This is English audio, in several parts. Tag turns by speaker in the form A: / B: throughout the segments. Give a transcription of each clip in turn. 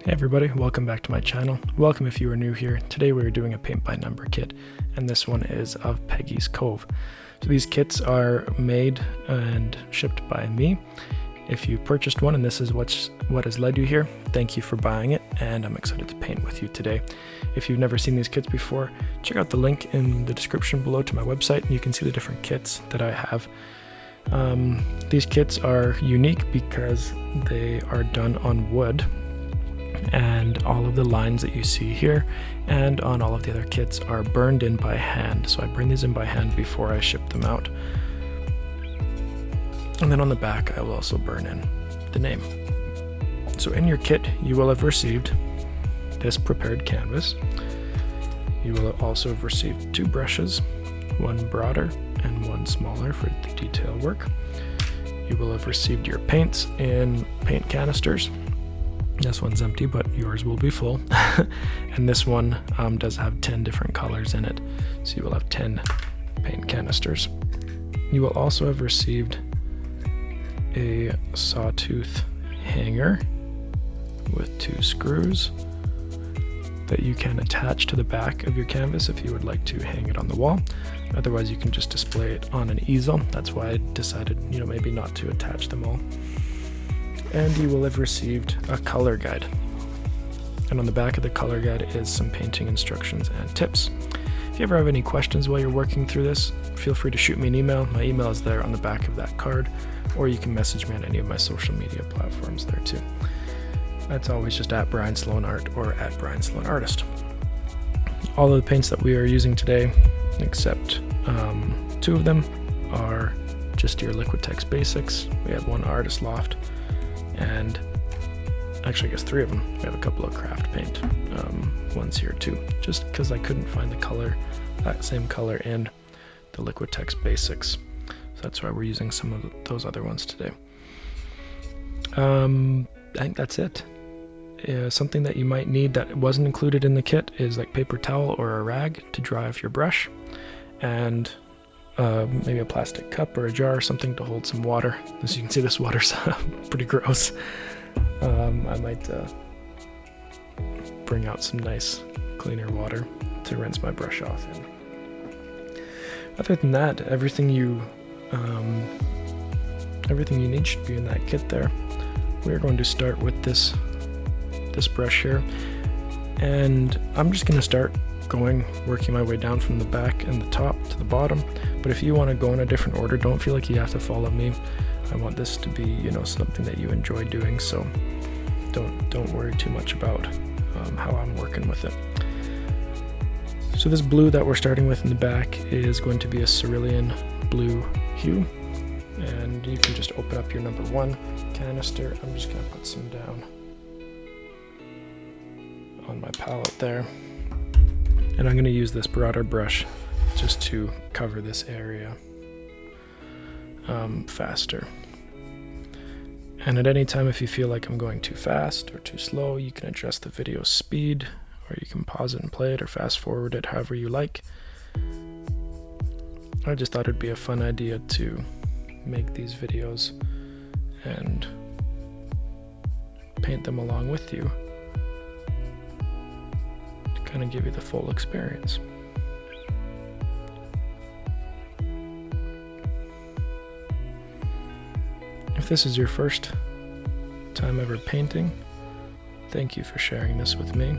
A: Hey everybody, welcome back to my channel. Welcome if you are new here. Today we're doing a paint by number kit, and this one is of Peggy's Cove. So these kits are made and shipped by me. If you purchased one and this is what has led you here, thank you for buying it, and I'm excited to paint with you today. If you've never seen these kits before, check out the link in the description below to my website and you can see the different kits that I have. These kits are unique because they are done on wood, and all of the lines that you see here and on all of the other kits are burned in by hand. So I bring these in by hand before I ship them out. And then on the back I will also burn in the name. So in your kit you will have received this prepared canvas. You will also have received two brushes, one broader and one smaller for the detail work. You will have received your paints in paint canisters. This one's empty, but yours will be full. And this one does have 10 different colors in it, so you will have 10 paint canisters. You will also have received a Sawtooth Hanger with 2 screws that you can attach to the back of your canvas if you would like to hang it on the wall. Otherwise you can just display it on an easel. That's why I decided, maybe not to attach them all. And you will have received a color guide. And on the back of the color guide is some painting instructions and tips. If you ever have any questions while you're working through this, feel free to shoot me an email. My email is there on the back of that card, or you can message me on any of my social media platforms there too. That's always just at Brian Sloan Art or at Brian Sloan Artist. All of the paints that we are using today, except 2 of them, are just your Liquitex basics. We have one Artist Loft, and actually I guess 3 of them. We have a couple of craft paint ones here too, just because I couldn't find the color, that same color in the Liquitex basics. So that's why we're using some of those other ones today. I think that's it. Something that you might need that wasn't included in the kit is like paper towel or a rag to dry off your brush, and maybe a plastic cup or a jar, something to hold some water. As you can see, this water's pretty gross. I might bring out some nice cleaner water to rinse my brush off in. Other than that, everything you need should be in that kit there. We're going to start with this brush here, and I'm just going to start working my way down from the back and the top to the bottom. But if you want to go in a different order, don't feel like you have to follow me. I want this to be, something that you enjoy doing, so don't worry too much about how I'm working with it. So this blue that we're starting with in the back is going to be a Cerulean Blue hue, and you can just open up your number 1 canister. I'm just going to put some down on my palette there. And I'm going to use this broader brush just to cover this area faster. And at any time, if you feel like I'm going too fast or too slow, you can adjust the video speed, or you can pause it and play it, or fast forward it however you like. I just thought it'd be a fun idea to make these videos and paint them along with you, kind of give you the full experience. If this is your first time ever painting, thank you for sharing this with me.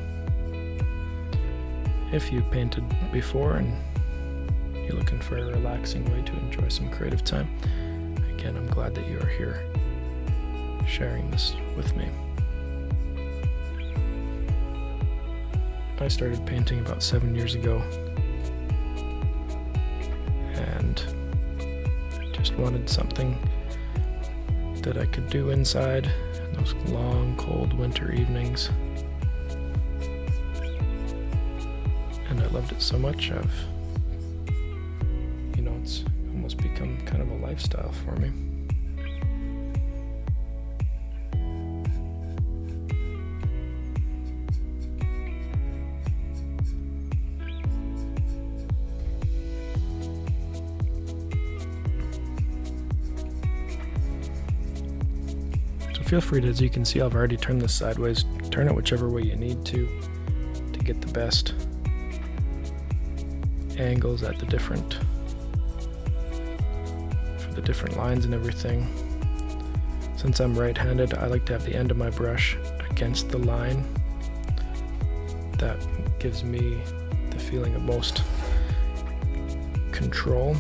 A: If you've painted before and you're looking for a relaxing way to enjoy some creative time, again, I'm glad that you are here sharing this with me. I started painting about 7 years ago, and just wanted something that I could do inside in those long, cold winter evenings. And I loved it so much, it's almost become kind of a lifestyle for me. feel free to, as you can see, I've already turned this sideways. Turn it whichever way you need to get the best angles at the different lines and everything. Since I'm right-handed, I like to have the end of my brush against the line. That gives me the feeling of most control.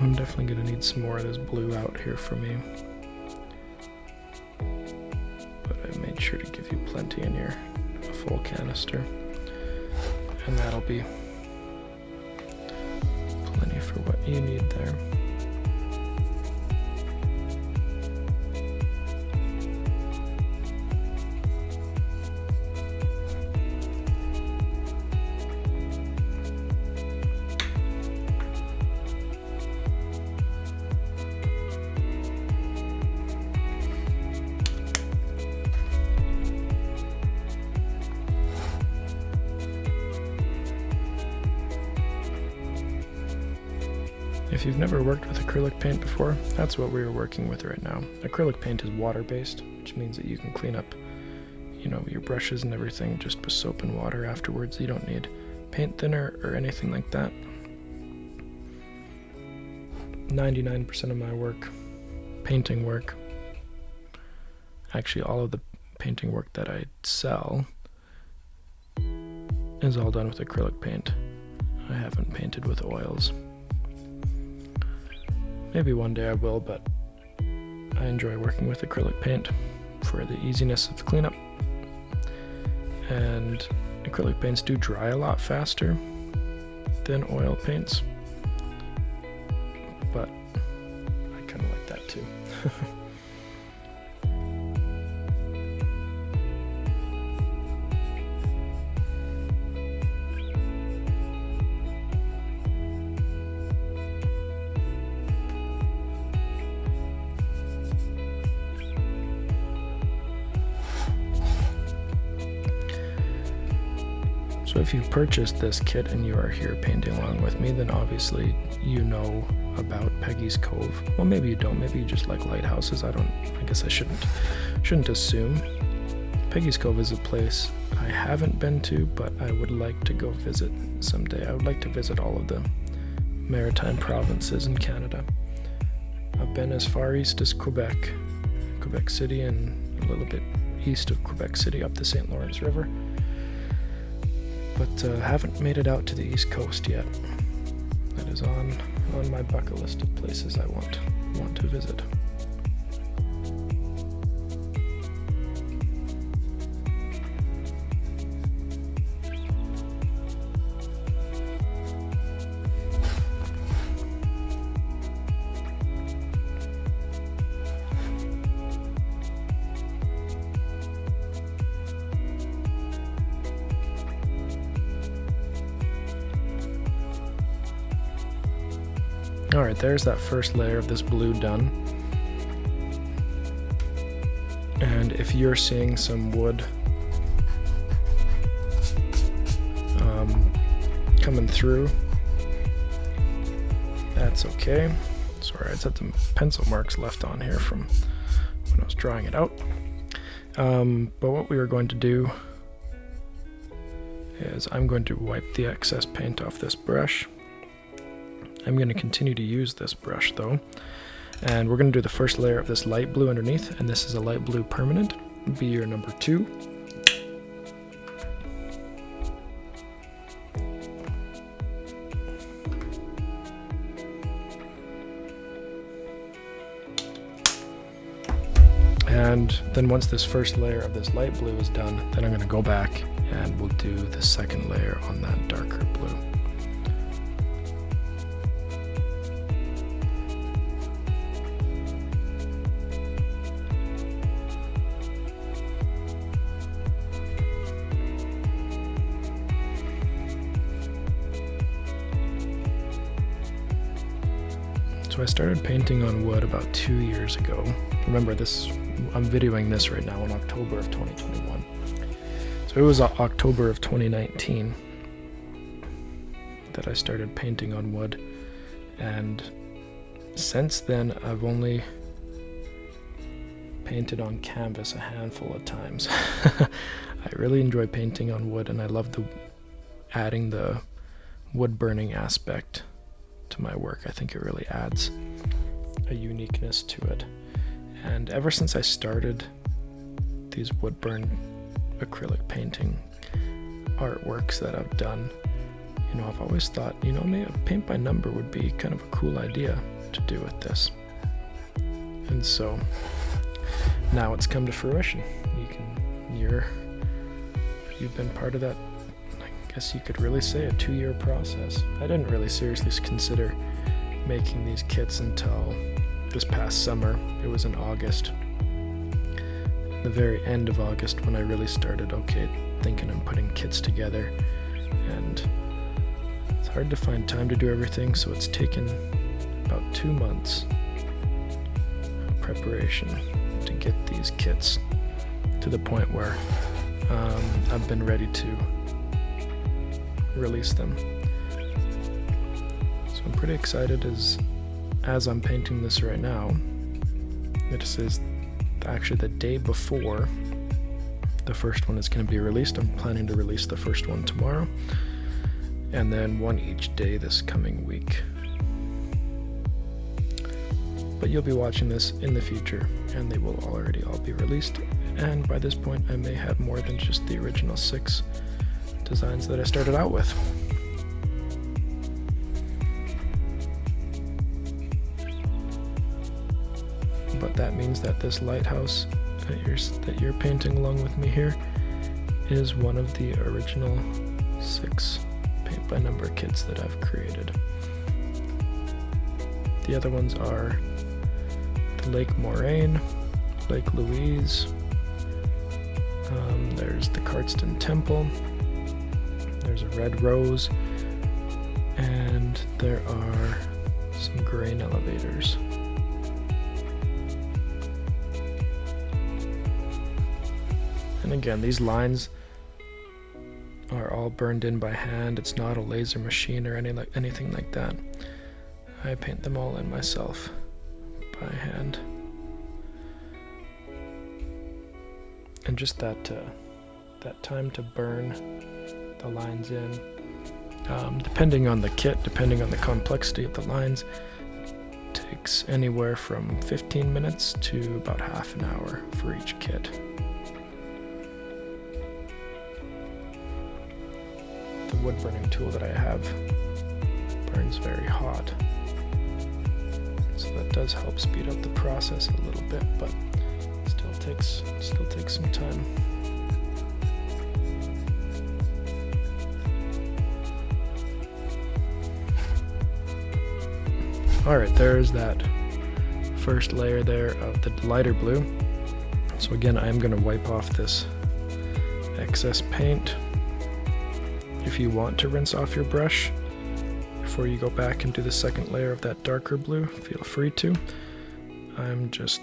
A: I'm definitely going to need some more of this blue out here for me. But I made sure to give you plenty in here, a full canister. And that'll be plenty for what you need there. If you've never worked with acrylic paint before, that's what we are working with right now. Acrylic paint is water-based, which means that you can clean up, your brushes and everything just with soap and water afterwards. You don't need paint thinner or anything like that. 99% of my work, painting work, actually all of the painting work that I sell is all done with acrylic paint. I haven't painted with oils. Maybe one day I will, but I enjoy working with acrylic paint for the easiness of the cleanup. And acrylic paints do dry a lot faster than oil paints, but I kind of like that too. So if you've purchased this kit and you are here painting along with me, then obviously you know about Peggy's Cove. Well, maybe you don't. Maybe you just like lighthouses. I guess I shouldn't assume. Peggy's Cove is a place I haven't been to, but I would like to go visit someday. I would like to visit all of the maritime provinces in Canada. I've been as far east as Quebec City, and a little bit east of Quebec City up the St. Lawrence River. But haven't made it out to the East Coast yet. That is on my bucket list of places I want to visit. Alright, there's that first layer of this blue done. And if you're seeing some wood coming through, that's okay. Sorry, I just had some pencil marks left on here from when I was drawing it out. But what we are going to do is I'm going to wipe the excess paint off this brush. I'm going to continue to use this brush though, and we're going to do the first layer of this light blue underneath, and this is a light blue permanent. It'll be your number 2. And then once this first layer of this light blue is done, then I'm going to go back and we'll do the second layer on that darker blue. So I started painting on wood about 2 years ago. Remember this, I'm videoing this right now in October of 2021. So it was October of 2019 that I started painting on wood, and since then I've only painted on canvas a handful of times. I really enjoy painting on wood, and I love adding the wood burning aspect to my work. I think it really adds a uniqueness to it. And ever since I started these wood burn acrylic painting artworks that I've done, I've always thought, maybe a paint by number would be kind of a cool idea to do with this. And so now it's come to fruition. You've been part of that, I guess you could really say, a 2-year process. I didn't really seriously consider making these kits until this past summer. It was in August, the very end of August, when I really started thinking and putting kits together. And it's hard to find time to do everything, so it's taken about 2 months of preparation to get these kits to the point where I've been ready to release them. So I'm pretty excited as I'm painting this right now. This is actually the day before the first one is going to be released. I'm planning to release the first one tomorrow, and then one each day this coming week. But you'll be watching this in the future, and they will already all be released. And by this point, I may have more than just the original 6 designs that I started out with. But that means that this lighthouse that you're painting along with me here is one of the original 6 paint by number kits that I've created. The other ones are the Lake Moraine, Lake Louise, there's the Cardston Temple, there's a red rose, and there are some grain elevators. And again, these lines are all burned in by hand. It's not a laser machine or anything like that. I paint them all in myself by hand. And just that time to burn the lines in, depending on the kit, depending on the complexity of the lines, takes anywhere from 15 minutes to about half an hour for each kit. The wood burning tool that I have burns very hot, so that does help speed up the process a little bit, but still takes some time. Alright, there's that first layer there of the lighter blue. So again, I'm going to wipe off this excess paint. If you want to rinse off your brush before you go back and do the second layer of that darker blue, feel free to. I'm just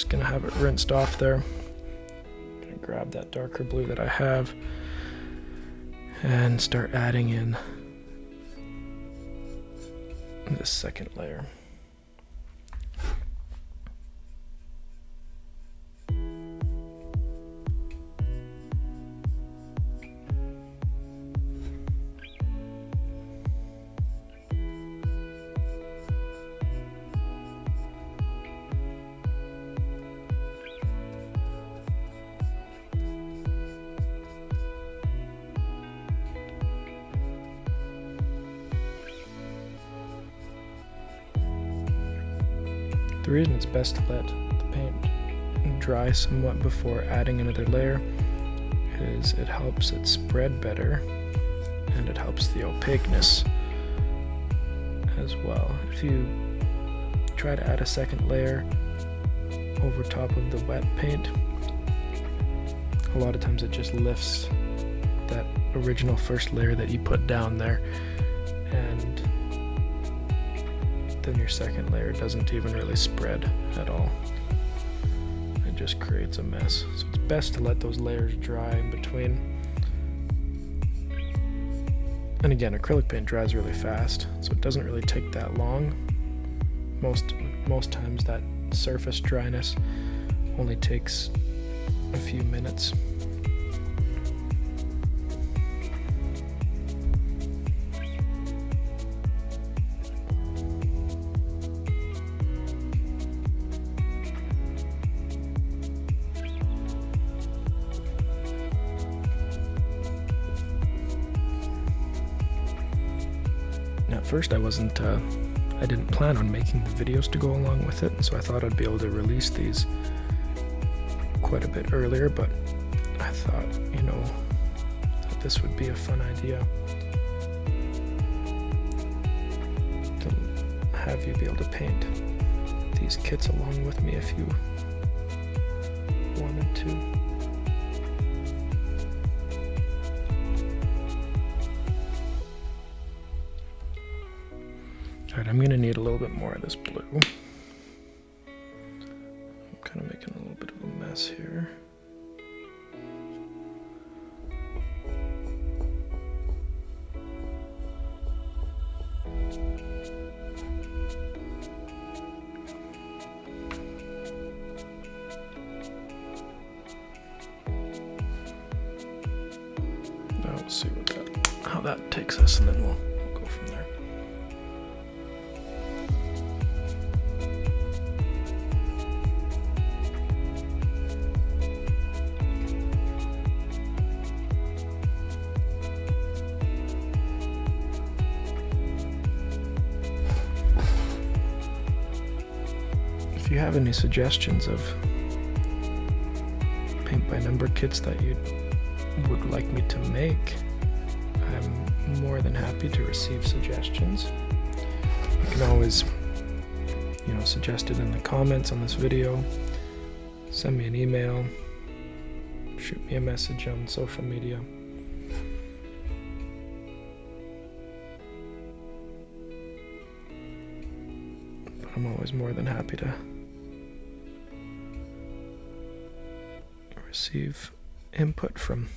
A: going to have it rinsed off there. I'm going to grab that darker blue that I have and start adding in this second layer. The reason it's best to let the paint dry somewhat before adding another layer is it helps it spread better, and it helps the opaqueness as well. If you try to add a second layer over top of the wet paint, a lot of times it just lifts that original first layer that you put down there, and then your second layer doesn't even really spread at all. It just creates a mess. So it's best to let those layers dry in between. And again, acrylic paint dries really fast, so it doesn't really take that long. Most times that surface dryness only takes a few minutes. At first I didn't plan on making the videos to go along with it, so I thought I'd be able to release these quite a bit earlier, but I thought, that this would be a fun idea to have you be able to paint these kits along with me if you wanted to. Alright, I'm going to need a little bit more of this blue. I'm kind of making a little bit of a mess here. Now we'll see how that takes us, and then we'll go from there. If you have any suggestions of paint by number kits that you would like me to make, I'm more than happy to receive suggestions. You can always, suggest it in the comments on this video, send me an email, shoot me a message on social media. But I'm always more than happy to receive input from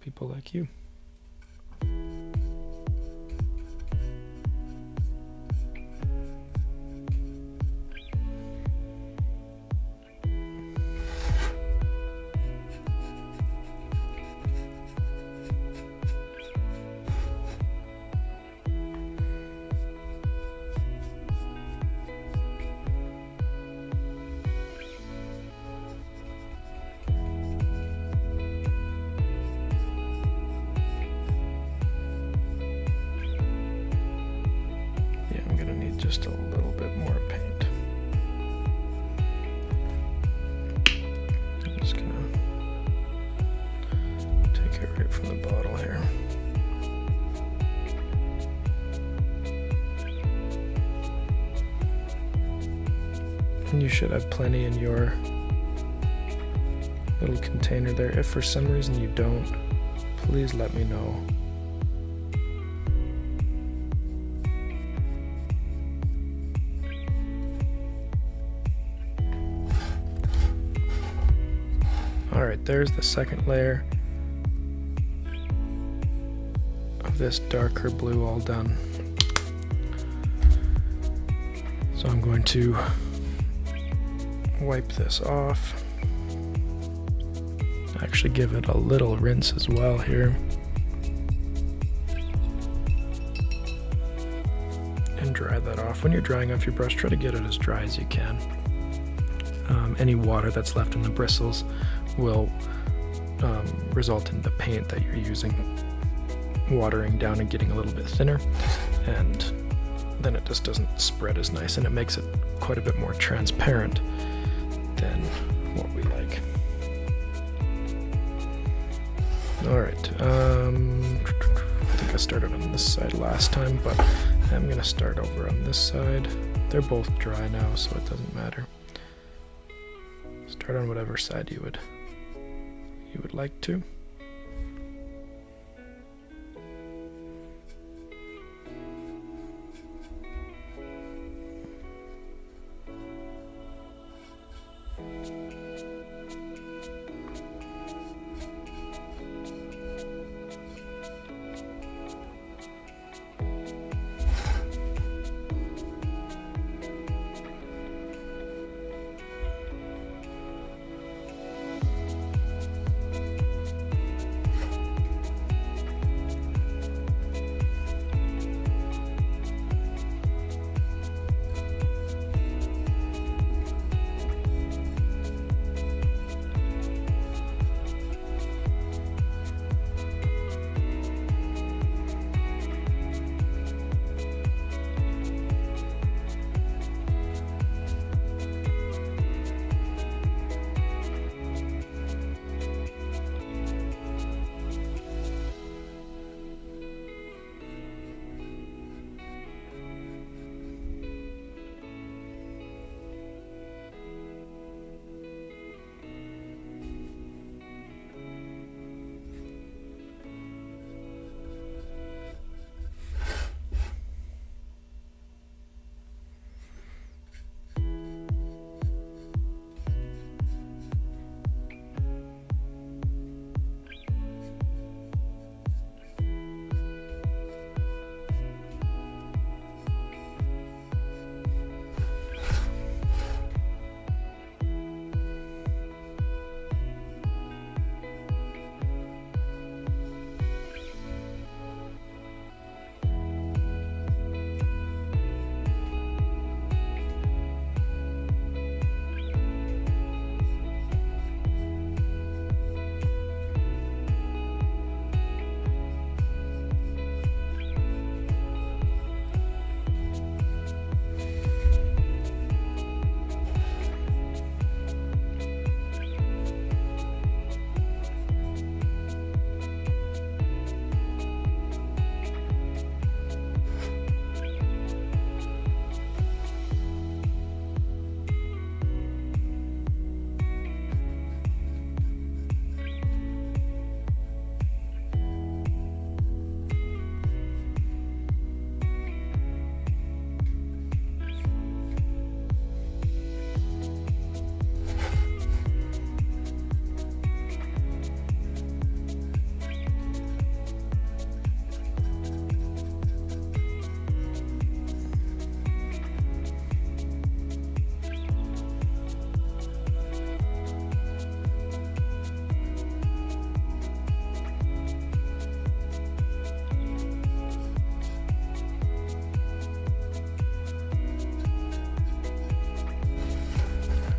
A: people like you. Just a little bit more paint. I'm just gonna take it right from the bottle here. And you should have plenty in your little container there. If for some reason you don't, please let me know. Alright, there's the second layer of this darker blue all done. So I'm going to wipe this off. Actually give it a little rinse as well here. And dry that off. When you're drying off your brush, try to get it as dry as you can. Any water that's left in the bristles will result in the paint that you're using watering down and getting a little bit thinner, and then it just doesn't spread as nice, and it makes it quite a bit more transparent than what we like. Alright, I think I started on this side last time, but I'm going to start over on this side. They're both dry now, so it doesn't matter. Start on whatever side you would like to.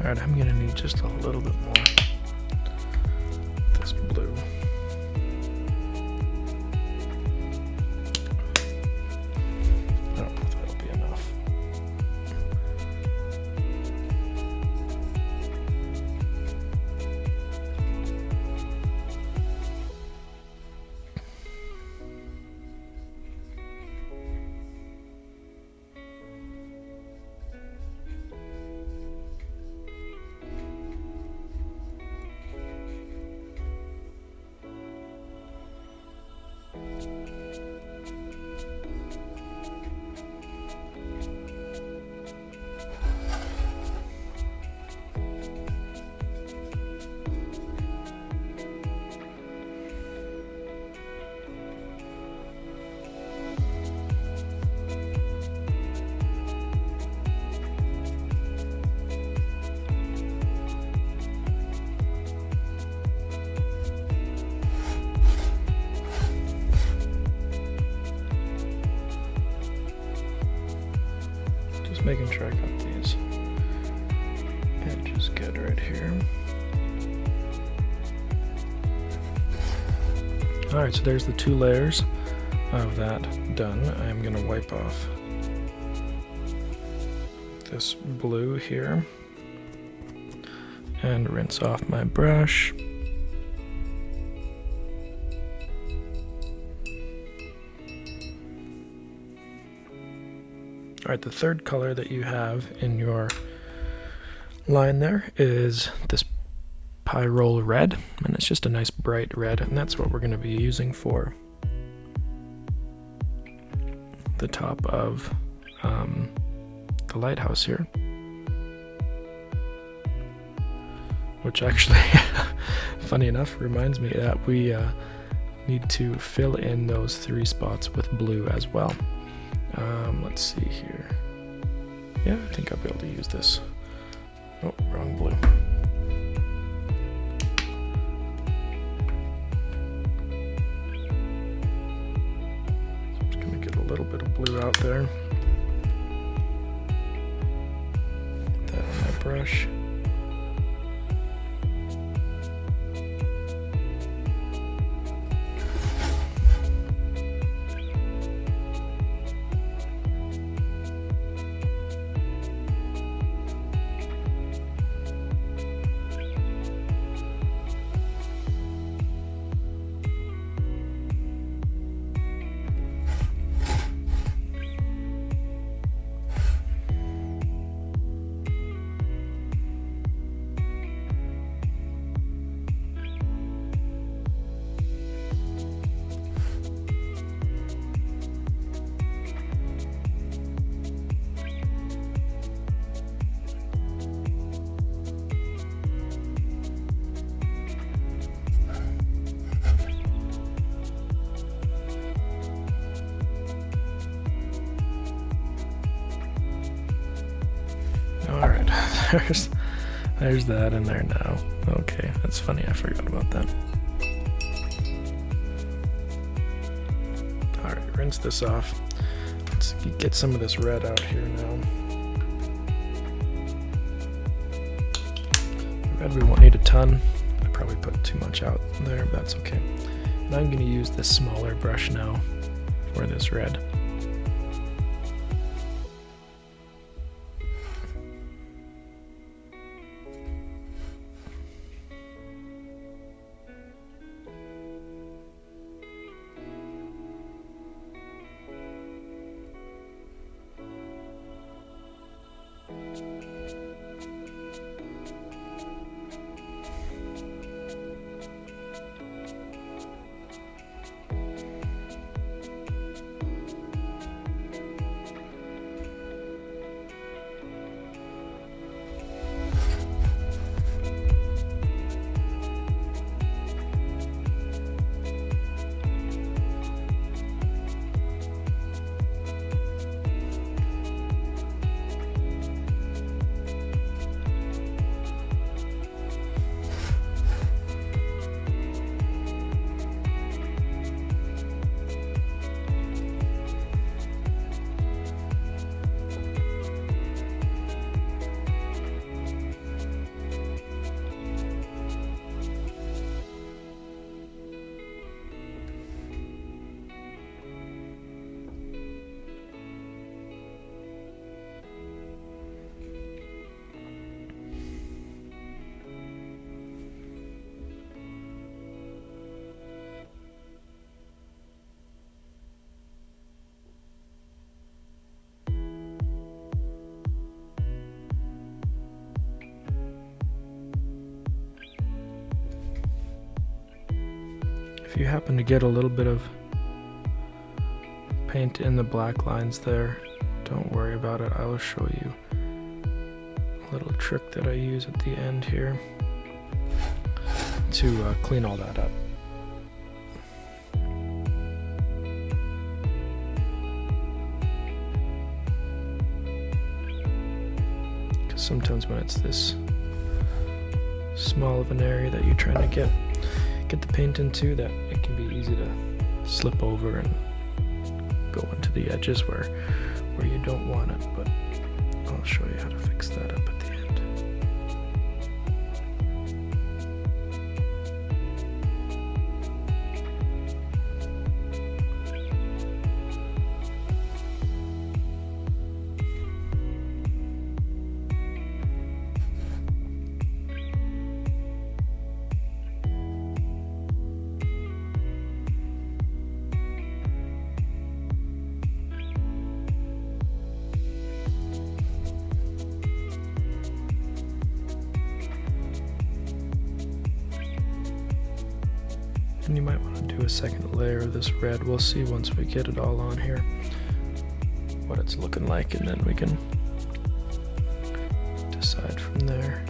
B: Alright, I'm gonna need just a little bit more of this blue. I don't know if that'll be enough. Making sure I got these edges good right here. Alright, so there's the 2 layers of that done. I'm going to wipe off this blue here and rinse off my brush.
A: Alright, the third color that you have in your line there is this Pyrrole red, and it's just a nice bright red, and that's what we're going to be using for the top of the lighthouse here. Which actually, funny enough, reminds me that we need to fill in those 3 spots with blue as well. Let's see here. Yeah, I think I'll be able to use this. Oh, wrong blue. So I'm just going to get a little bit of blue out there. Put that on my brush. Alright, there's that in there now. Okay, that's funny, I forgot about that. Alright, rinse this off. Let's get some of this red out here now. Red we won't need a ton. I probably put too much out there, but that's okay. And I'm going to use this smaller brush now for this red. If you happen to get a little bit of paint in the black lines there, don't worry about it. I will show you a little trick that I use at the end here to clean all that up. Because sometimes when it's this small of an area that you're trying to get the paint into, that it can be easy to slip over and go into the edges where you don't want it, but I'll show you how to fix that up at the end. And you might want to do a second layer of this red. We'll see once we get it all on here what it's looking like, and then we can decide from there.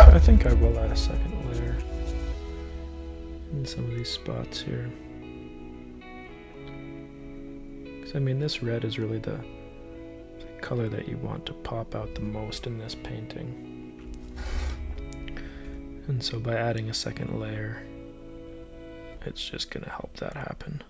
A: I think I will add a second layer in some of these spots here. Because I mean, this red is really the color that you want to pop out the most in this painting. And so by adding a second layer, it's just going to help that happen.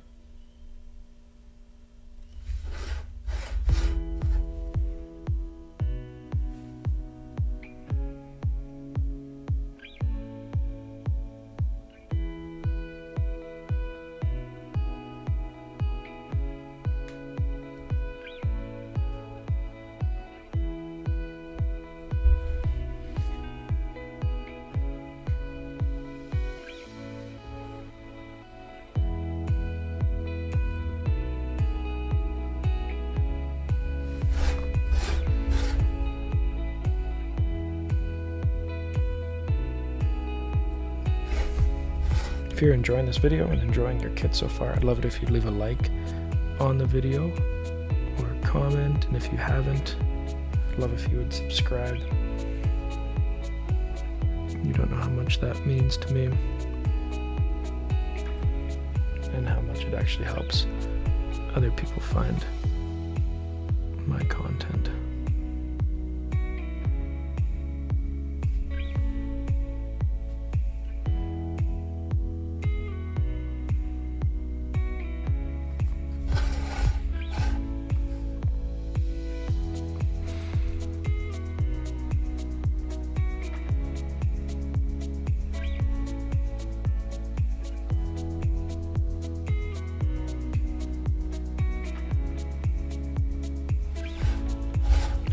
A: If you're enjoying this video and enjoying your kit so far, I'd love it if you'd leave a like on the video or a comment, and if you haven't, I'd love if you would subscribe. You don't know how much that means to me and how much it actually helps other people find my content.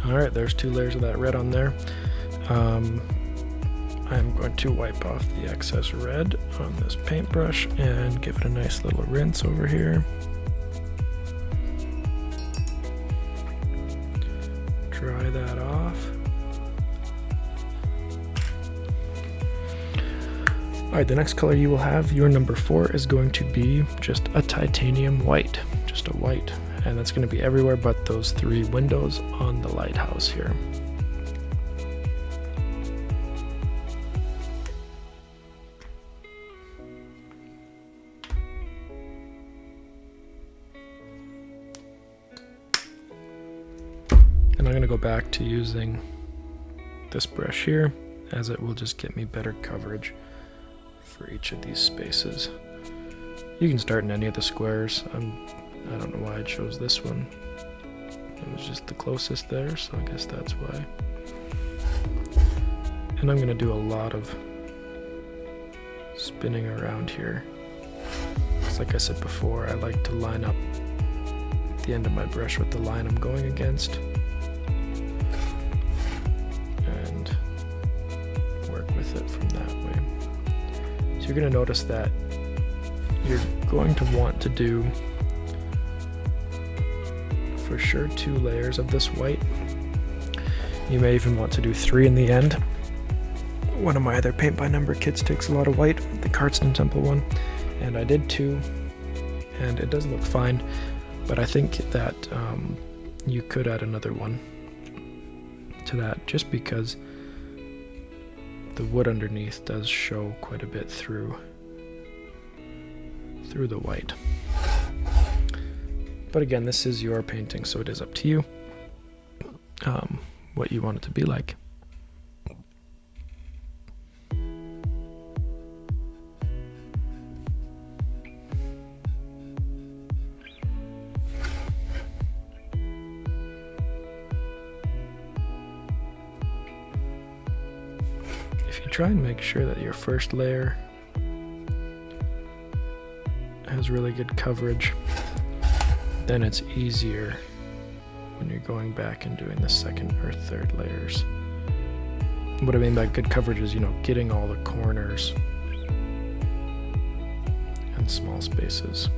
A: Alright, there's 2 layers of that red on there. I'm going to wipe off the excess red on this paintbrush and give it a nice little rinse over here. Dry that off. Alright, the next color you will have, your number 4, is going to be just a titanium white, just a white. And that's going to be everywhere but those 3 windows on the lighthouse here. And I'm going to go back to using this brush here, as it will just get me better coverage for each of these spaces. You can start in any of the squares. I don't know why I chose this one. It was just the closest there, so I guess that's why. And I'm going to do a lot of spinning around here. Just like I said before, I like to line up the end of my brush with the line I'm going against. So you're going to notice that you're going to want to do for sure 2 layers of this white. You may even want to do 3 in the end. One of my other paint by number kits takes a lot of white, the Cardston Temple one, and I did 2, and it does look fine, but I think that you could add another one to that, just because the wood underneath does show quite a bit through the white. But again, this is your painting, so it is up to you what you want it to be like. If you try and make sure that your first layer has really good coverage, then it's easier when you're going back and doing the second or third layers. What I mean by good coverage is, getting all the corners and small spaces.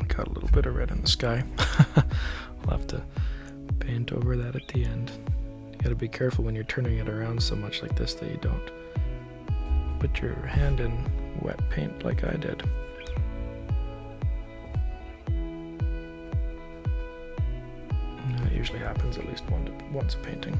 A: Got a little bit of red in the sky. I'll have to paint over that at the end. You gotta be careful when you're turning it around so much like this that you don't put your hand in wet paint like I did. That usually happens at least once a painting.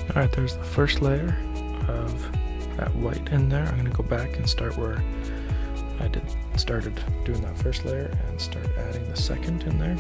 A: Alright, there's the first layer of that white in there. I'm going to go back and start where I started doing that first layer and start adding the second in there.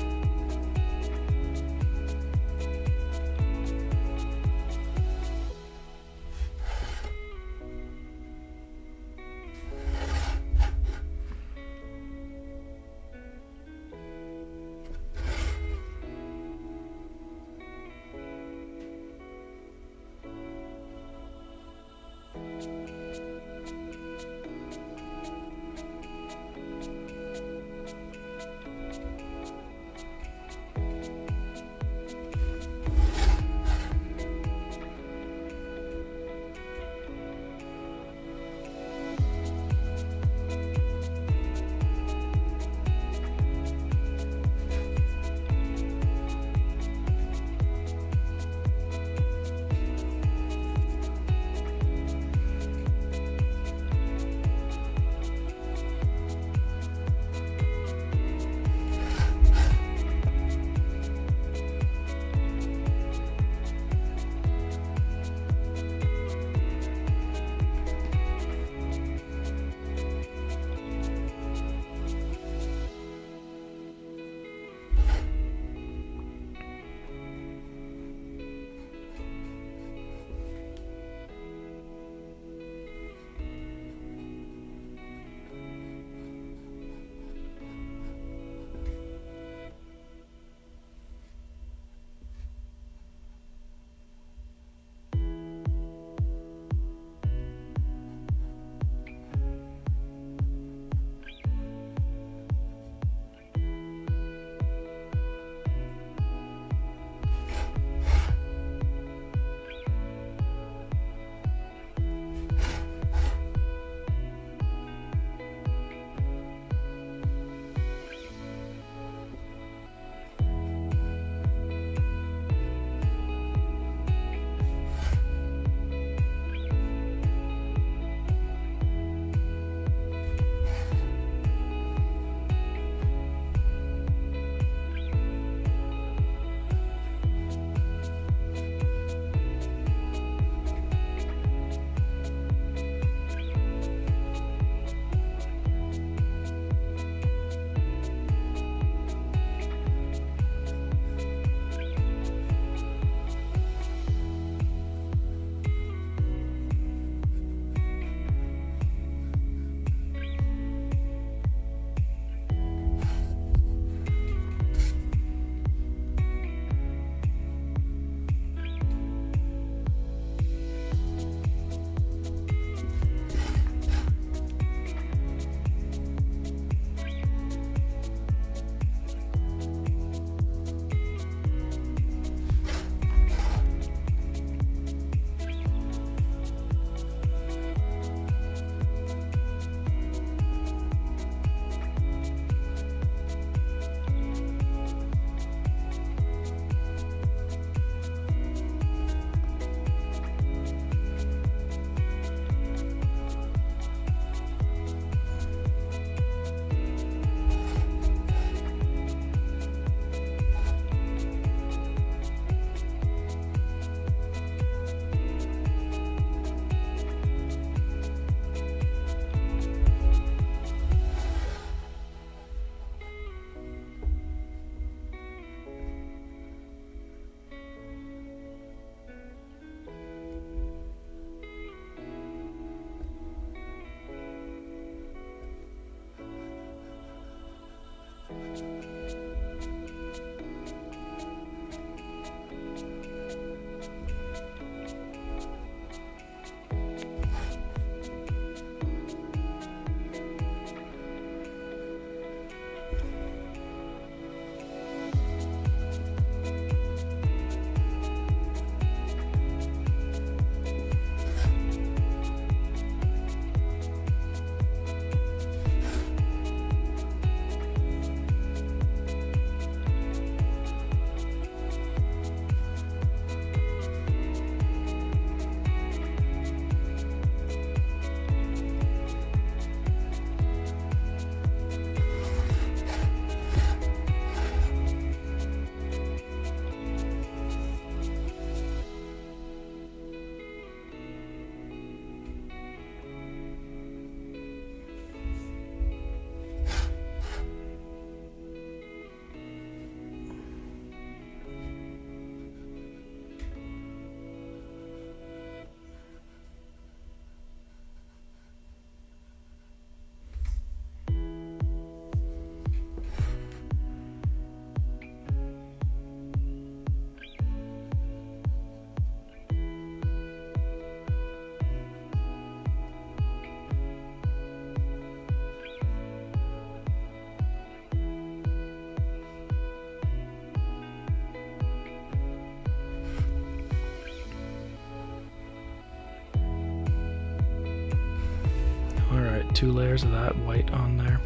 A: 2 layers of that white on there.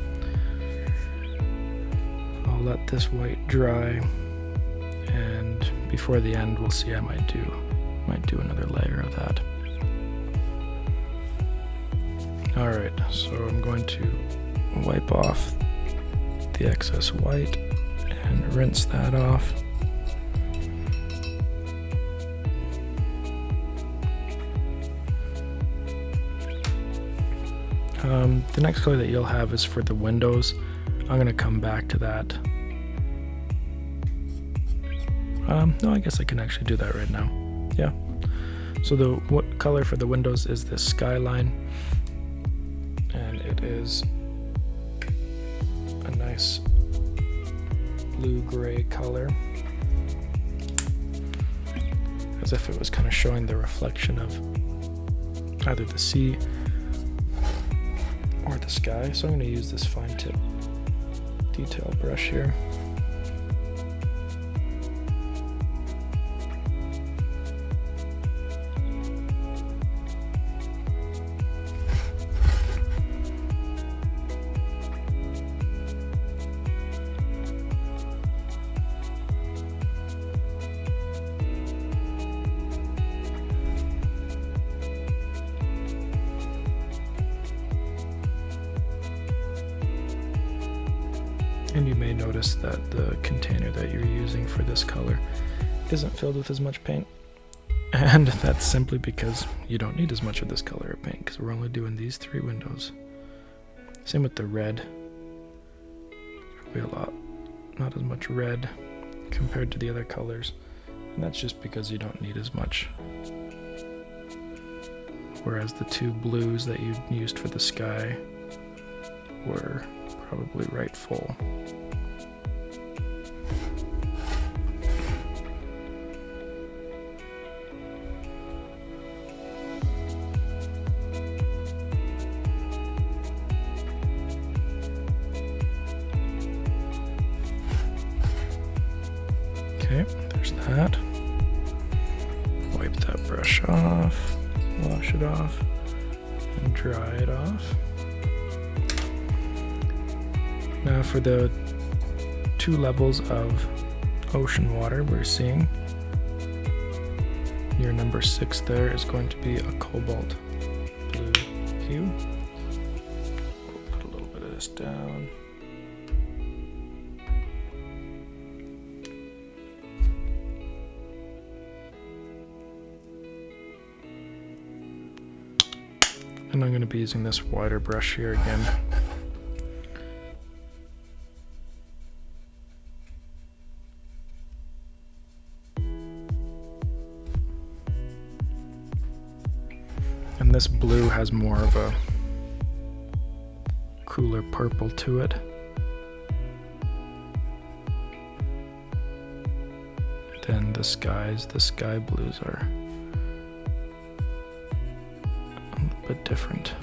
A: I'll let this white dry, and before the end we'll see I might do another layer of that. Alright, so I'm going to wipe off the excess white and rinse that off. The next color that you'll have is for the windows. I'm going to come back to that. No, I guess I can actually do that right now. Yeah. So the color for the windows is this skyline, and it is a nice blue-gray color, as if it was kind of showing the reflection of either the sea or the sky. So I'm going to use this fine tip detail brush here. And you may notice that the container that you're using for this color isn't filled with as much paint. And that's simply because you don't need as much of this color of paint, because we're only doing these 3 windows. Same with the red. Probably not as much red compared to the other colors. And that's just because you don't need as much. Whereas the 2 blues that you used for the sky were probably right full. Okay, there's that. Wipe that brush off, wash it off, and dry it off. Now for the 2 levels of ocean water we're seeing, your number 6 there is going to be a cobalt blue hue. We'll put a little bit of this down. And I'm going to be using this wider brush here again. And this blue has more of a cooler purple to it. Than the skies. The sky blues are a little bit different.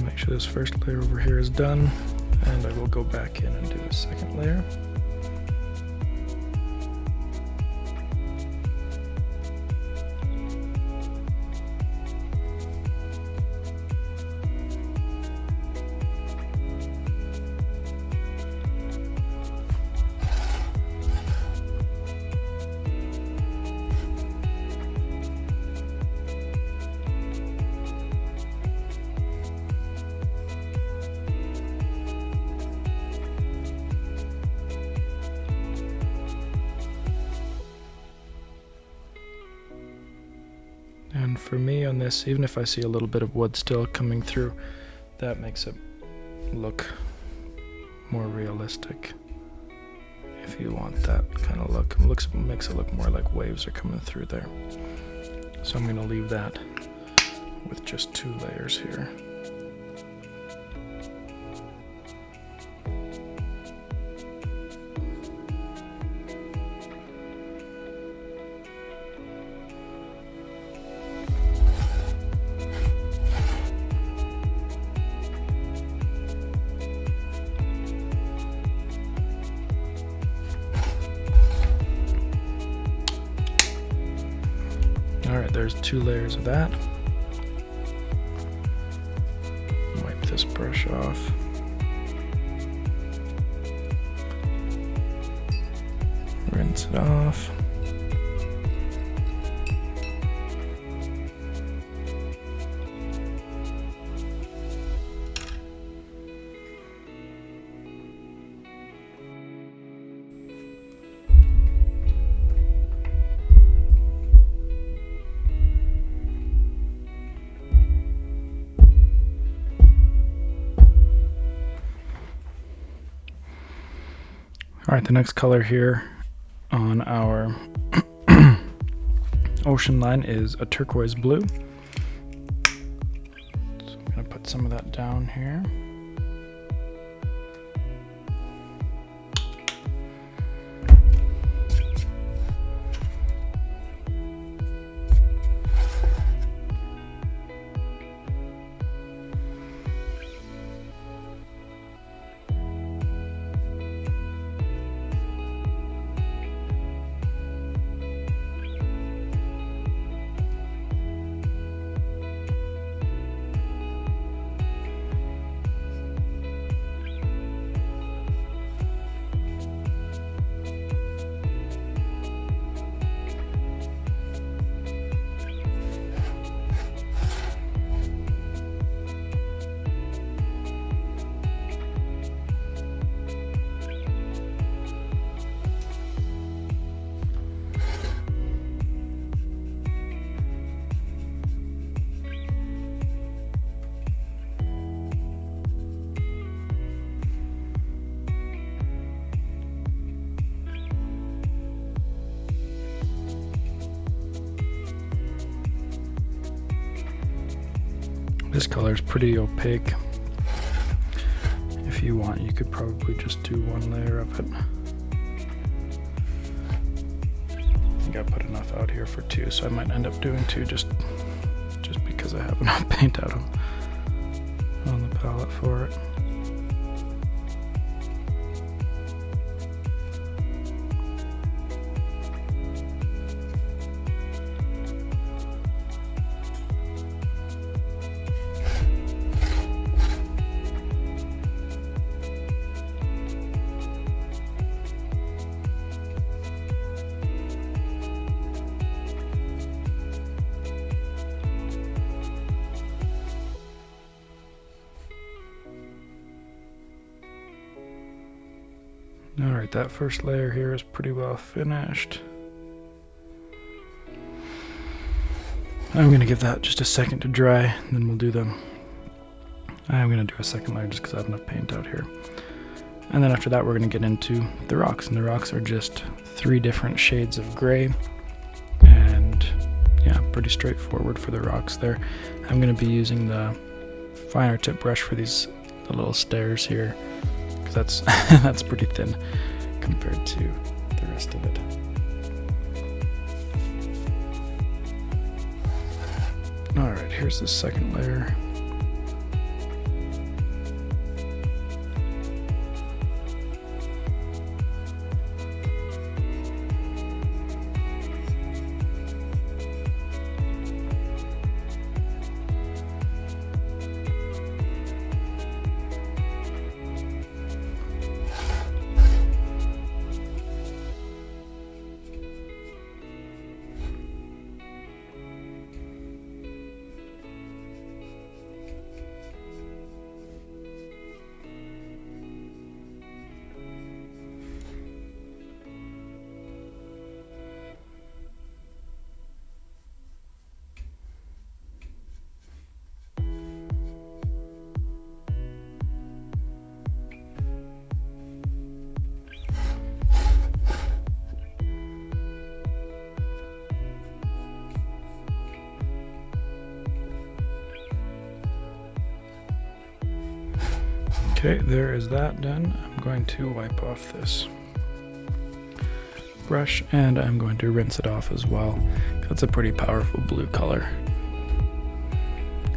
A: Make sure this first layer over here is done, and I will go back in and do a second layer. And for me on this, even if I see a little bit of wood still coming through, that makes it look more realistic. If you want that kind of look, makes it look more like waves are coming through there. So I'm going to leave that with just 2 layers here. Alright, there's 2 layers of that. Wipe this brush off. Rinse it off. Alright, the next color here on our ocean line is a turquoise blue. So I'm going to put some of that down here. This color is pretty opaque. If you want, you could probably just do 1 layer of it. I think I put enough out here for 2, so I might end up doing 2 just because I have enough paint out on the palette for it. Alright, that first layer here is pretty well finished. I'm going to give that just a second to dry, and then we'll do them. I'm going to do a second layer just because I have enough paint out here. And then after that we're going to get into the rocks, and the rocks are just 3 different shades of gray. And yeah, pretty straightforward for the rocks there. I'm going to be using the finer tip brush for the little stairs here. That's that's pretty thin compared to the rest of it. Alright, here's the second layer. Okay, there is that done. I'm going to wipe off this brush and I'm going to rinse it off as well. That's a pretty powerful blue color.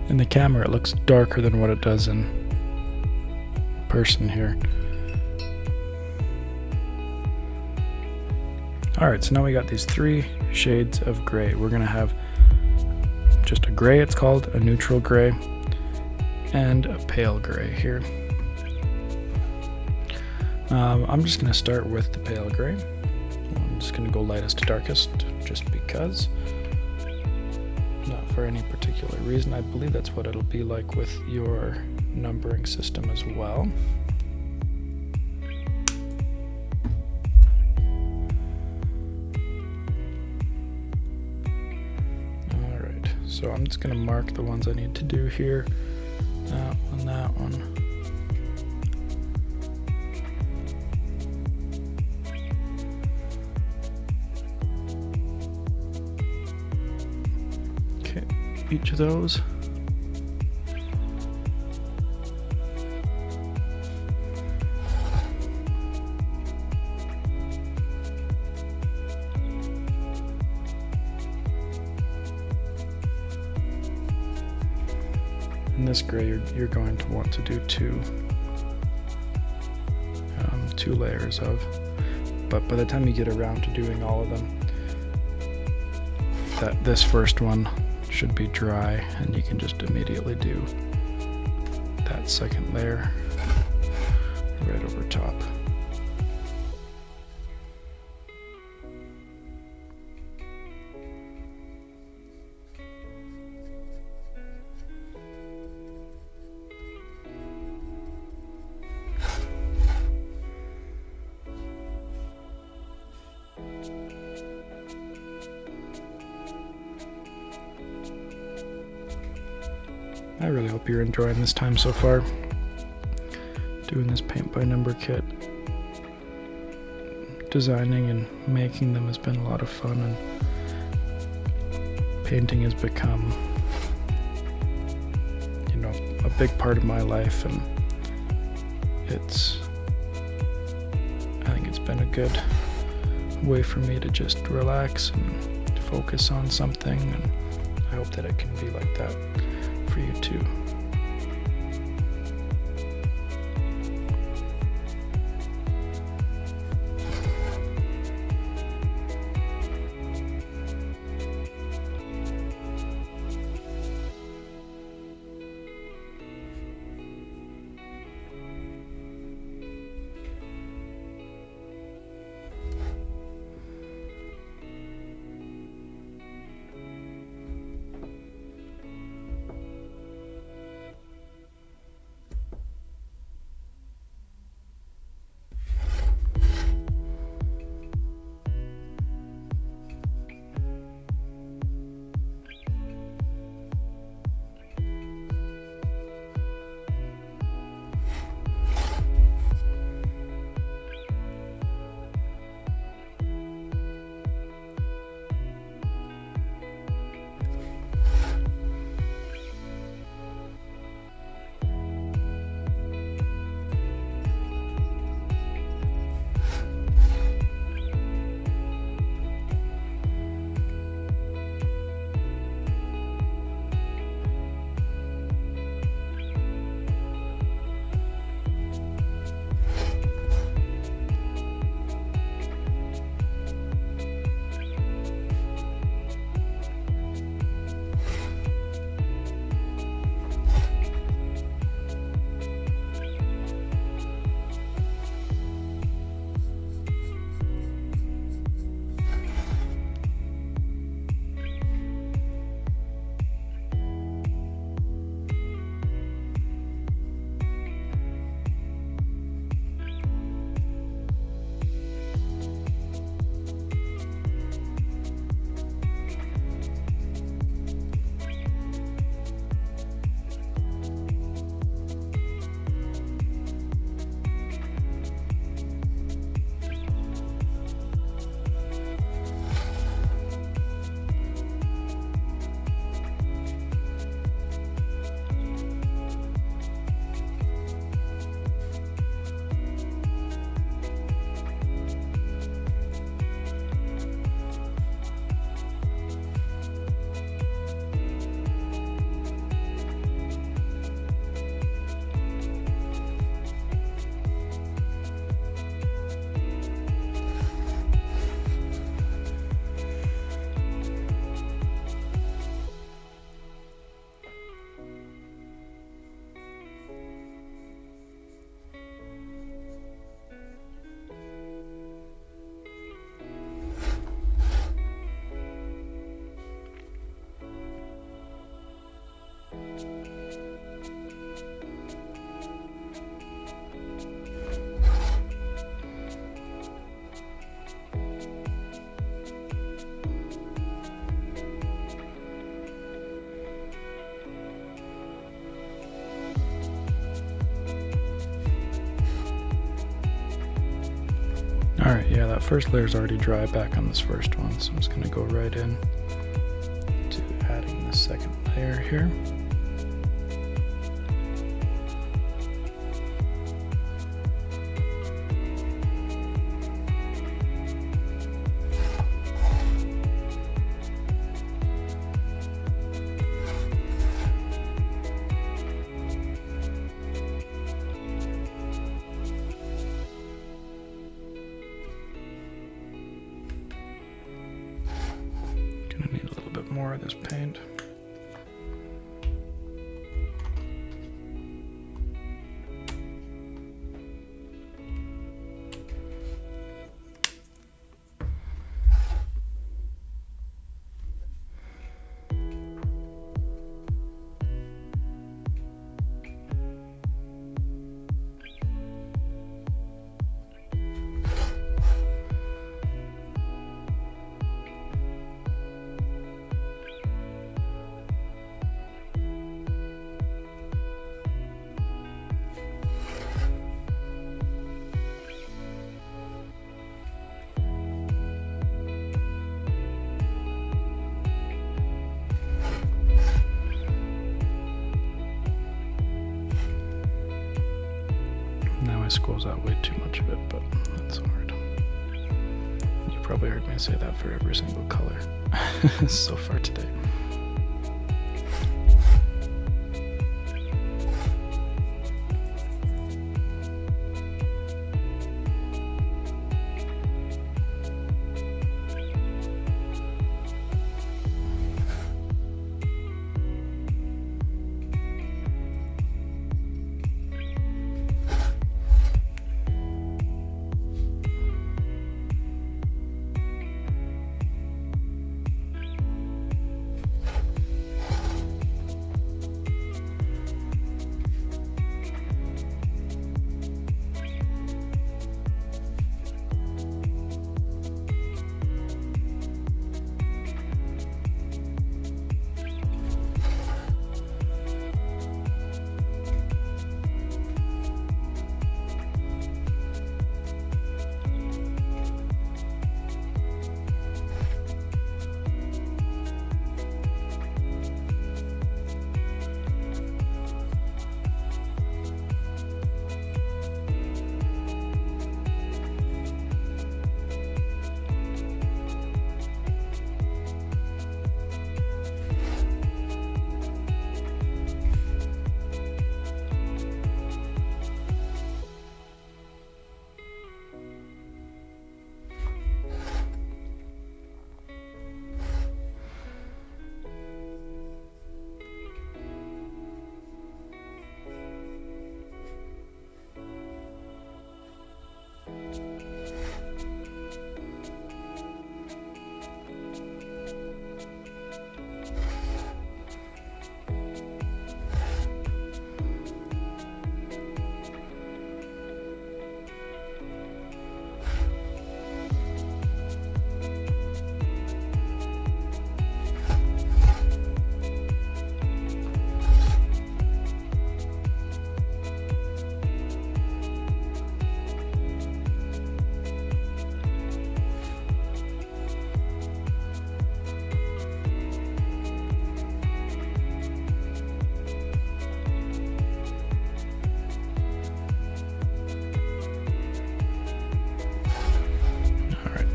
A: In the camera it looks darker than what it does in person here. Alright, so now we got these 3 shades of gray. We're going to have just a gray, it's called, a neutral gray, and a pale gray here. I'm just going to start with the pale gray. I'm just going to go lightest to darkest, just because. Not for any particular reason. I believe that's what it'll be like with your numbering system as well. Alright, so I'm just going to mark the ones I need to do here. That one, that one. Each of those. In this gray, you're going to want to do two layers of, but by the time you get around to doing all of them, this first one should be dry and you can just immediately do that second layer right over top. I really hope you're enjoying this time so far. Doing this paint by number kit. Designing and making them has been a lot of fun, and painting has become, you know, a big part of my life, and I think it's been a good way for me to just relax and focus on something, and I hope that it can be like that for you too. Alright, yeah, that first layer is already dry back on this first one, so I'm just going to go right in to adding the second layer here. Gonna need a little bit more of this paint. Now I squoze out way too much of it, but that's hard. You probably heard me say that for every single color so far today.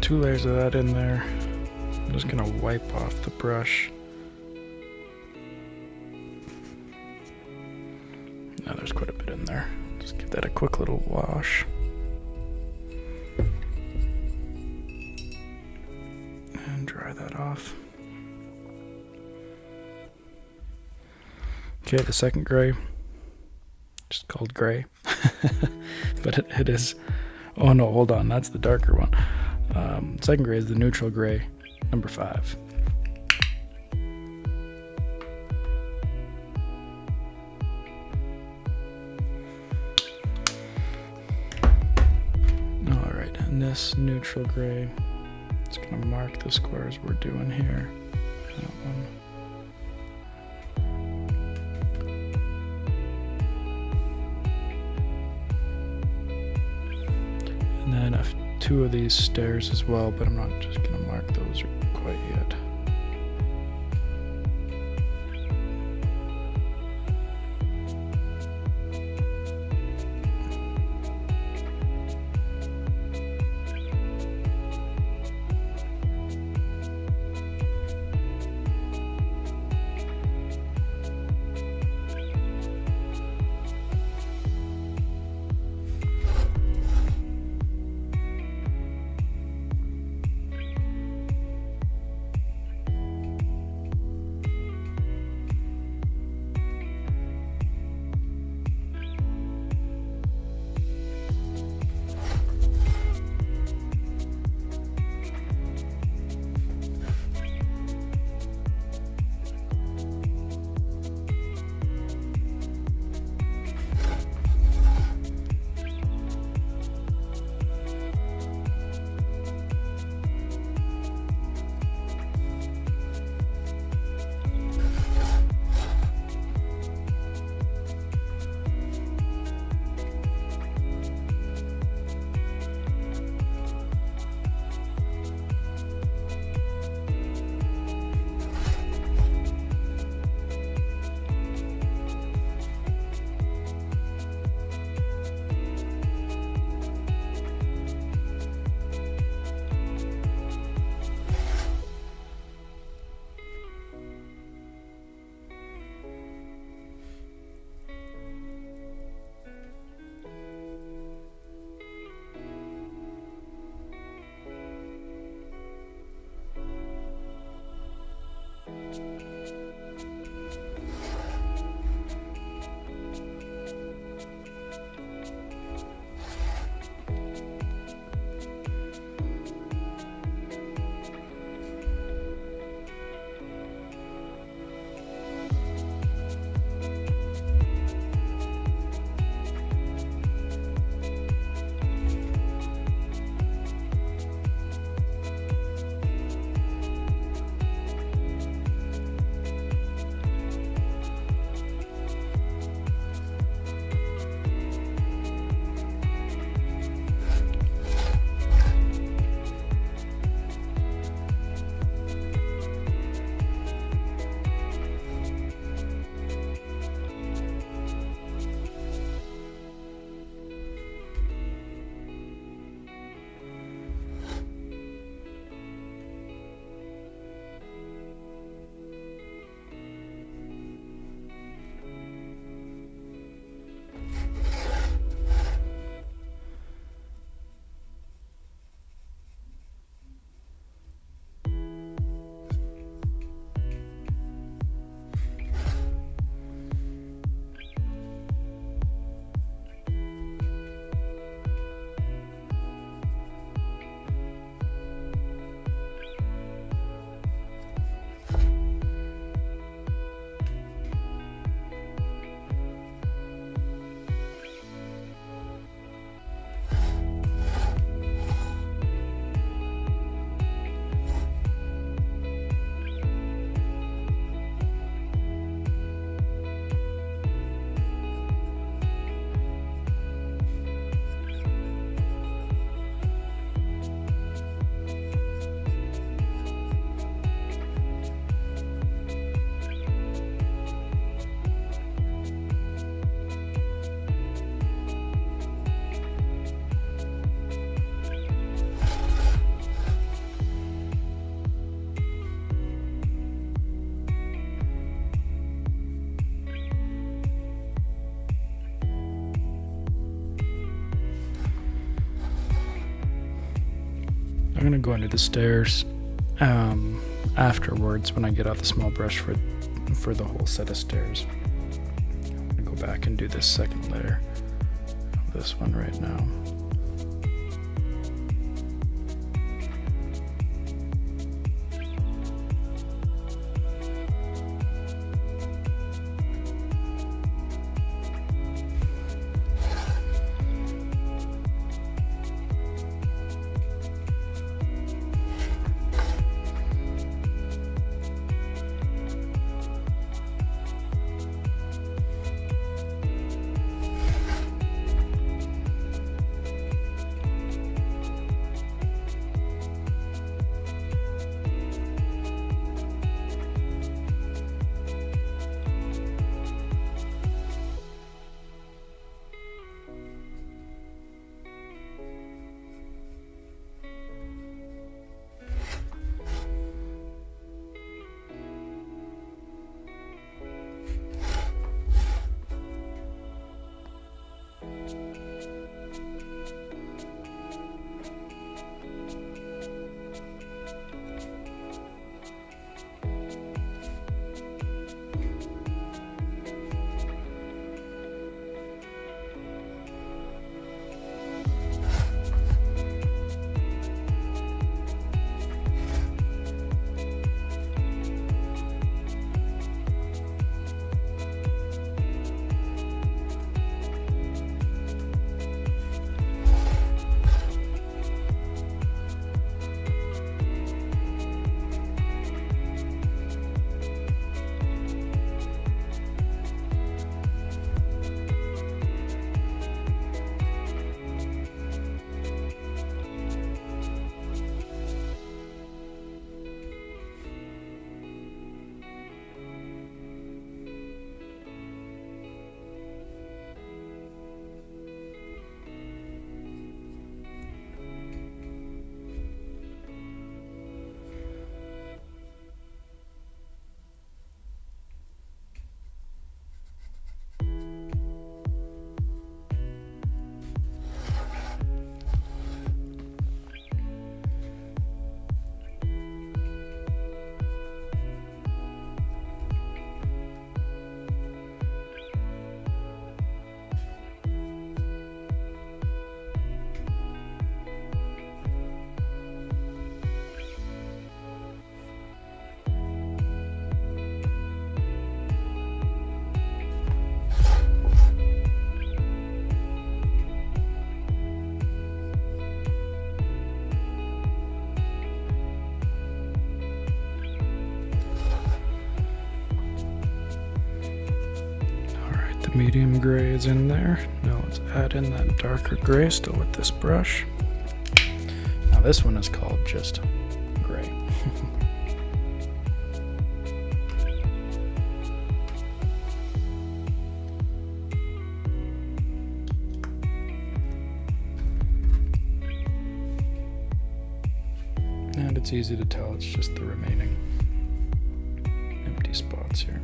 A: Two layers of that in there. I'm just gonna wipe off the brush. Now there's quite a bit in there. Just give that a quick little wash. And dry that off. Okay, the second gray, just called gray, but it is, oh no, hold on, that's the darker one. Second gray is the neutral gray, number 5. Alright, and this neutral gray, it's going to mark the squares we're doing here. That one. And then a 2 of these stairs as well, but I'm not just going to mark those quite yet. I'm gonna go under the stairs afterwards when I get out the small brush for the whole set of stairs. I'm gonna go back and do this second layer of this one right now. The medium gray is in there. Now let's add in that darker gray still with this brush. Now this one is called just gray. And it's easy to tell it's just the remaining empty spots here.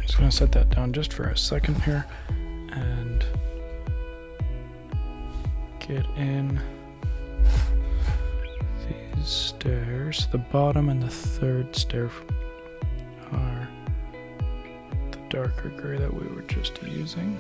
A: Just going to set that down just for a second here and get in these stairs. The bottom and the third stair are the darker gray that we were just using.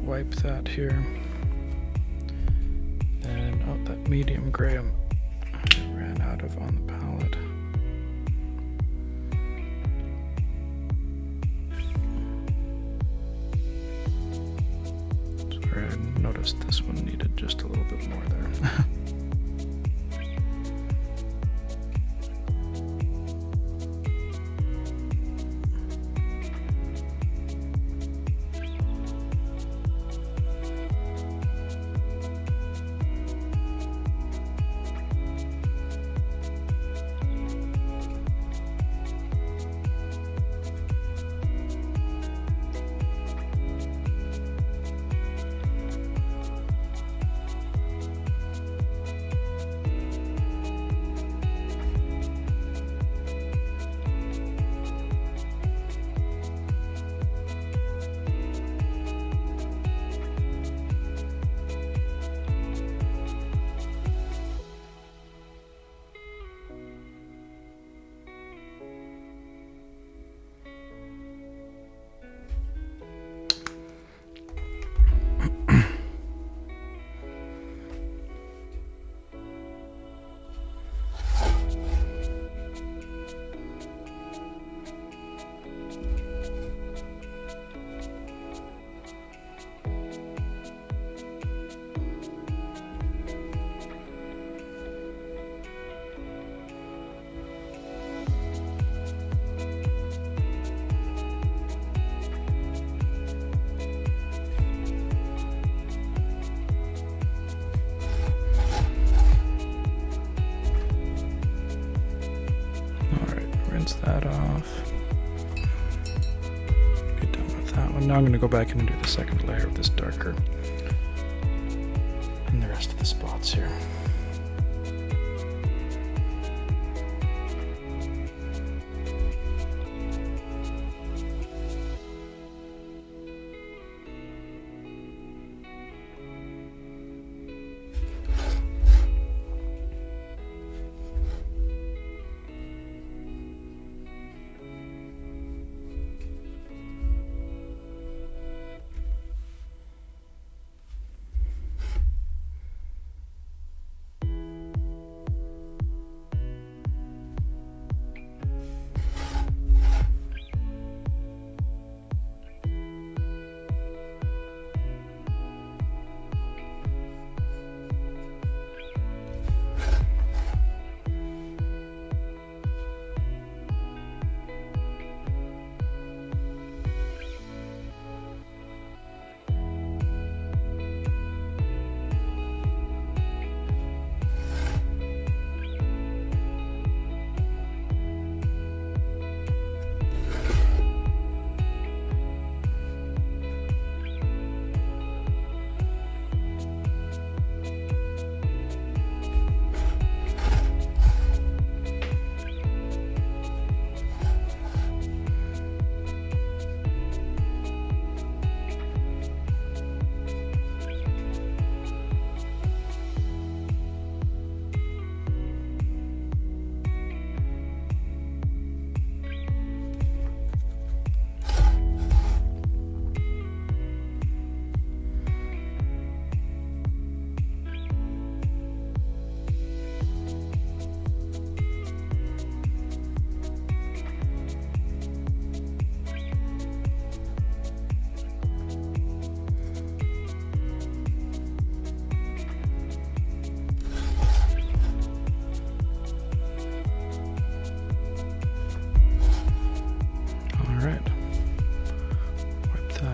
A: Wipe that here. And oh, that medium gray I ran out of on the palette. Sorry, I noticed this one needed just a little bit more there. one. Now I'm going to go back in and do the second layer of this darker and the rest of the spots here.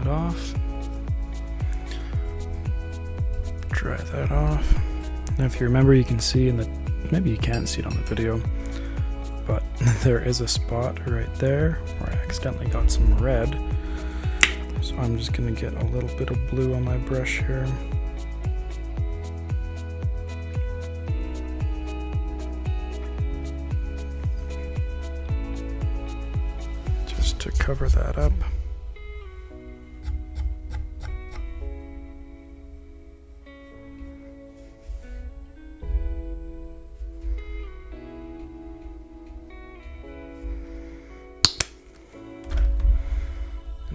A: Off. Dry that off. Now if you remember, you can see in the, maybe you can't see it on the video, but there is a spot right there where I accidentally got some red. So I'm just going to get a little bit of blue on my brush here. Just to cover that up.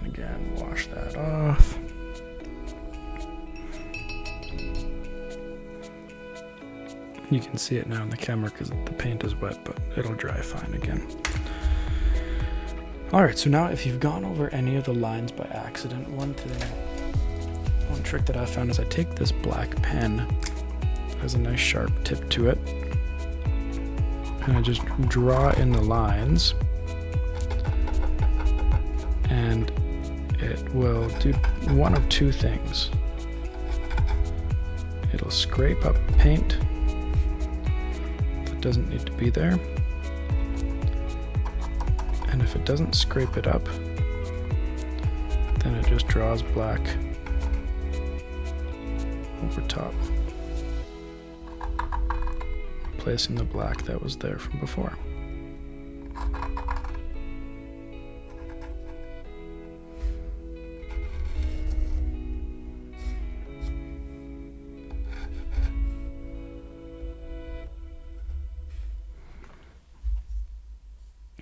A: Again, wash that off. You can see it now in the camera because the paint is wet, but it'll dry fine again. Alright, so now if you've gone over any of the lines by accident, one trick that I found is I take this black pen, it has a nice sharp tip to it, and I just draw in the lines, and it will do one of two things. It'll scrape up paint that doesn't need to be there, and if it doesn't scrape it up, then it just draws black over top, replacing the black that was there from before.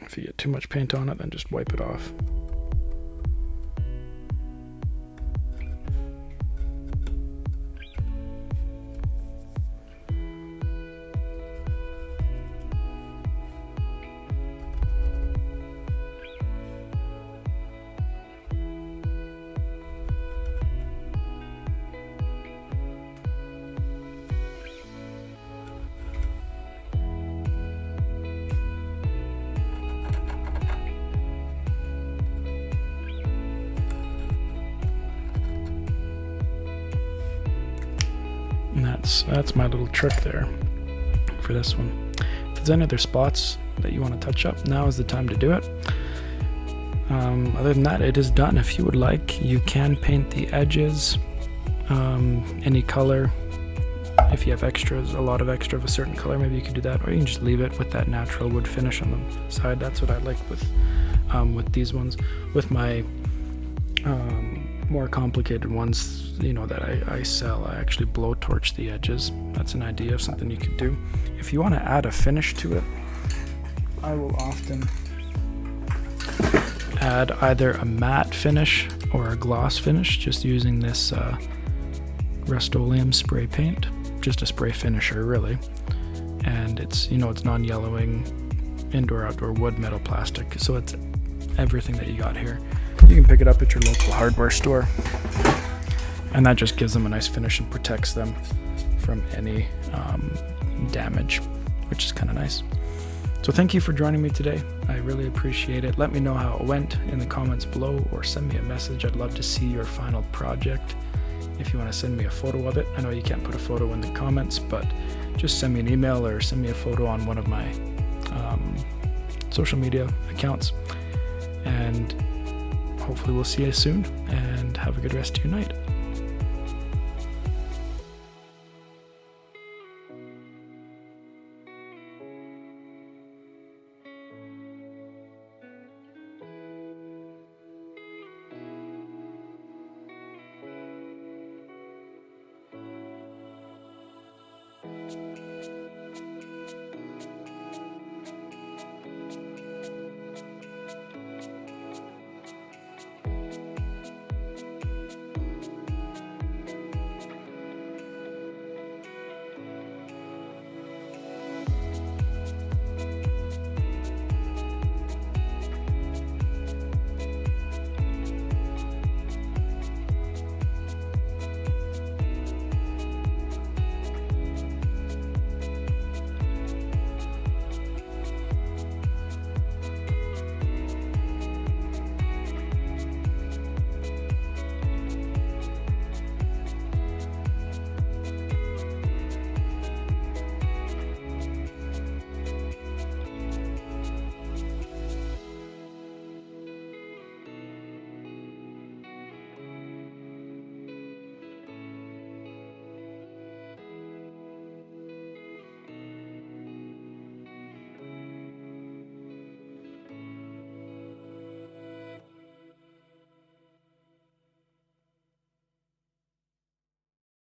A: If you get too much paint on it, then just wipe it off. And that's my little trick there for this one. If there's any other spots that you want to touch up, now is the time to do it. other than that, it is done. If you would like, you can paint the edges any color. If you have extras, a lot of extra of a certain color, maybe you could do that, or you can just leave it with that natural wood finish on the side. That's what I like with these ones. With my more complicated ones, that I sell, I actually blowtorch the edges. That's an idea of something you could do. If you want to add a finish to it, I will often add either a matte finish or a gloss finish, just using this Rust-Oleum spray paint, just a spray finisher really, and it's it's non-yellowing, indoor outdoor wood, metal, plastic, so it's everything that you got here. You can pick it up at your local hardware store, and that just gives them a nice finish and protects them from any damage, which is kind of nice. So thank you for joining me today. I really appreciate it. Let me know how it went in the comments below, or send me a message. I'd love to see your final project. If you want to send me a photo of it, I know you can't put a photo in the comments, but just send me an email or send me a photo on one of my social media accounts, and hopefully we'll see you soon, and have a good rest of your night.